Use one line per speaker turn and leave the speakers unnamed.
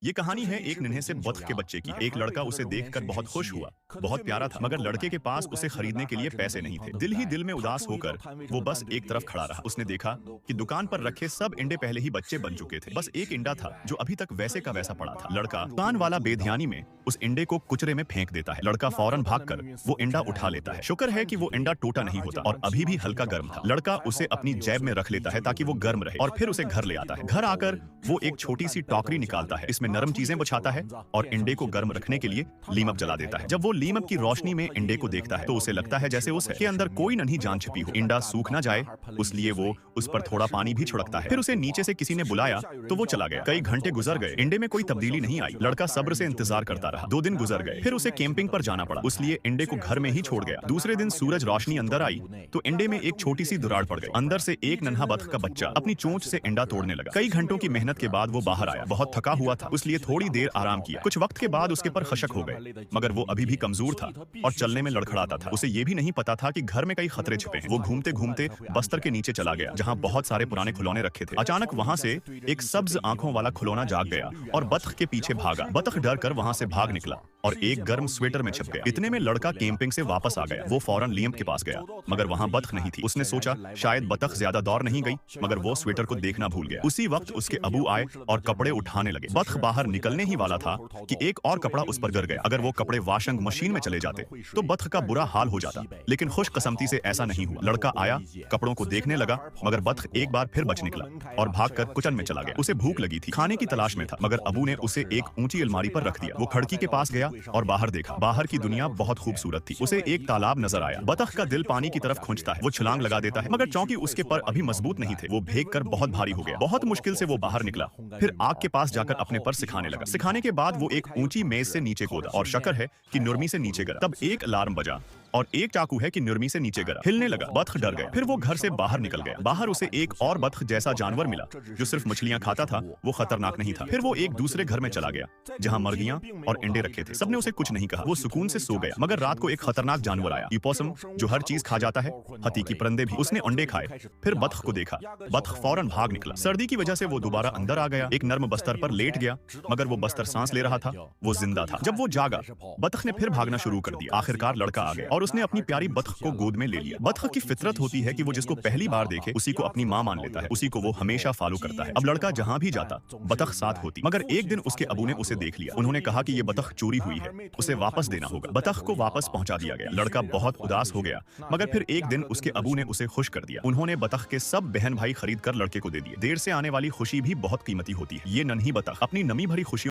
ये कहानी है एक नन्हे से बत्ख के बच्चे की। एक लड़का उसे देखकर बहुत खुश हुआ, बहुत प्यारा था, मगर लड़के के पास उसे खरीदने के लिए पैसे नहीं थे। दिल ही दिल में उदास होकर वो बस एक तरफ खड़ा रहा। उसने देखा कि दुकान पर रखे सब इंडे पहले ही बच्चे बन चुके थे। बस एक इंडा था जो अभी तक वैसे का वैसा पड़ा था। लड़का दुकान वाला बेध्यानी में उस इंडे को कुचरे में फेंक देता है। लड़का फौरन भागकर वो इंडा उठा लेता है। शुक्र है कि वो इंडा टूटा नहीं होता और अभी भी हल्का गर्म था। लड़का उसे अपनी जेब में रख लेता है ताकि वो गर्म रहे और फिर उसे घर ले आता है। घर आकर वो एक छोटी सी टोकरी निकालता है। इसमें नरम चीजें बिछाता है और इंडे को गर्म रखने के लिए लीमक जला देता है। जब वो लीमक की रोशनी में इंडे को देखता है तो उसे लगता है जैसे उसके अंदर कोई नन्ही जान छिपी हो। इंडा सूख ना जाए इसलिए वो उस पर थोड़ा पानी भी छिड़कता है। फिर उसे नीचे से किसी ने बुलाया तो वो चला गया। कई घंटे गुजर गए, इंडे में कोई तब्दीली नहीं आई। लड़का सब्र से इंतजार करता रहा। 2 दिन गुजर गए, फिर उसे कैंपिंग पर जाना पड़ा, इसलिए इंडे को घर में ही छोड़ गया। दूसरे दिन सूरज रोशनी अंदर आई तो इंडे में एक छोटी सी दुराड़ पड़ गई। अंदर से एक नन्हा बत्ख का बच्चा अपनी चोंच से इंडा तोड़ने लगा। कई घंटों की मेहनत के बाद वो बाहर आया। बहुत थका हुआ था, इसलिए थोड़ी देर आराम किया। कुछ वक्त के बाद उसके पर खशक हो गए, मगर वो अभी भी कमजोर था और चलने में लड़खड़ाता था। उसे ये भी नहीं पता था कि घर में कई खतरे छिपे हैं। वो घूमते घूमते बस्तर के नीचे चला गया जहां बहुत सारे पुराने खिलौने रखे थे। अचानक वहां से एक सब्ज आंखों वाला खिलौना जाग गया और बत्ख के पीछे भागा। बत्ख डर कर वहां से भाग निकला और एक गर्म स्वेटर में छिप गया। इतने में लड़का कैंपिंग से वापस आ गया। वो फौरन लियम के पास गया, मगर वहां बत्ख नहीं थी। उसने सोचा शायद बत्ख ज्यादा दौर नहीं गई, मगर वो स्वेटर को देखना भूल गया। उसी वक्त उसके अबू आए और कपड़े उठाने लगे। बत्ख बाहर निकलने ही वाला था कि एक और कपड़ा उस पर गिर गया। अगर वो कपड़े वॉशिंग मशीन में चले जाते तो बत्ख का बुरा हाल हो जाता, लेकिन खुशकिस्मती से ऐसा नहीं हुआ। लड़का आया, कपड़ों को देखने लगा, मगर बत्ख एक बार फिर बच निकला और भागकर किचन में चला गया। उसे भूख लगी थी, खाने की तलाश में था, मगर अबू ने उसे एक ऊंची अलमारी पर रख दिया। वो खिड़की के पास गया और बाहर देखा। बाहर की दुनिया बहुत खूबसूरत थी। उसे एक तालाब नजर आया। बत्ख का दिल पानी की तरफ खींचता है। वो छलांग लगा देता है, मगर चौंकि उसके पर अभी मजबूत नहीं थे। वो भीगकर बहुत भारी हो गया। बहुत मुश्किल से वो बाहर निकला, फिर आग के पास जाकर अपने पर सिखाने लगा। सिखाने के बाद वो एक ऊंची मेज से नीचे कूदा और शक्र है कि नुरमी से नीचे गिरा। तब एक अलार्म बजा और एक चाकू है कि नुरमी से नीचे गिरा। हिलने लगा। बत्ख डर गया। फिर वो घर से बाहर निकल गया। बाहर उसे एक और बत्ख जैसा जानवर मिला जो सिर्फ मछलियां खाता था। वो खतरनाक नहीं था। फिर वो एक दूसरे घर में चला गया जहां मुर्गियां और इंडे रखे थे। सबने उसे कुछ नहीं कहा। वो सुकून से सो गया, मगर रात को एक खतरनाक जानवर आया, इपोसम, जो हर चीज खा जाता है, हाथी की परिंदे भी। उसने अंडे खाए। फिर बत्ख को देखा। बत्ख फौरन भाग निकला। सर्दी की वजह से वो दोबारा अंदर आ गया। एक नर्म बस्तर पर लेट गया, मगर वो बस्तर सांस ले रहा था। वो जिंदा था। जब वो जागा, बत्ख ने फिर भागना शुरू कर दिया। आखिरकार लड़का आ गया और उसने अपनी प्यारी बत्ख को गोद में ले लिया। बत्ख की फितरत होती है कि वो जिसको पहली बार देखे उसी को अपनी मां मान लेता है, उसी को वो हमेशा फॉलो करता है। अब लड़का जहां भी जाता बत्ख साथ होती, मगर एक दिन उसके अबू ने उसे देख लिया। उन्होंने कहा कि ये बत्ख चोरी हुई है, उसे वापस देना होगा। बत्ख को वापस पहुंचा दिया गया। लड़का बहुत उदास हो गया, मगर फिर एक दिन उसके अबू ने उसे खुश कर दिया। उन्होंने बत्ख के सब बहन भाई खरीद कर लड़के को दे दिए। देर से आने वाली खुशी भी बहुत कीमती होती है। ये नन्ही बत्ख अपनी नमी भरी खुशी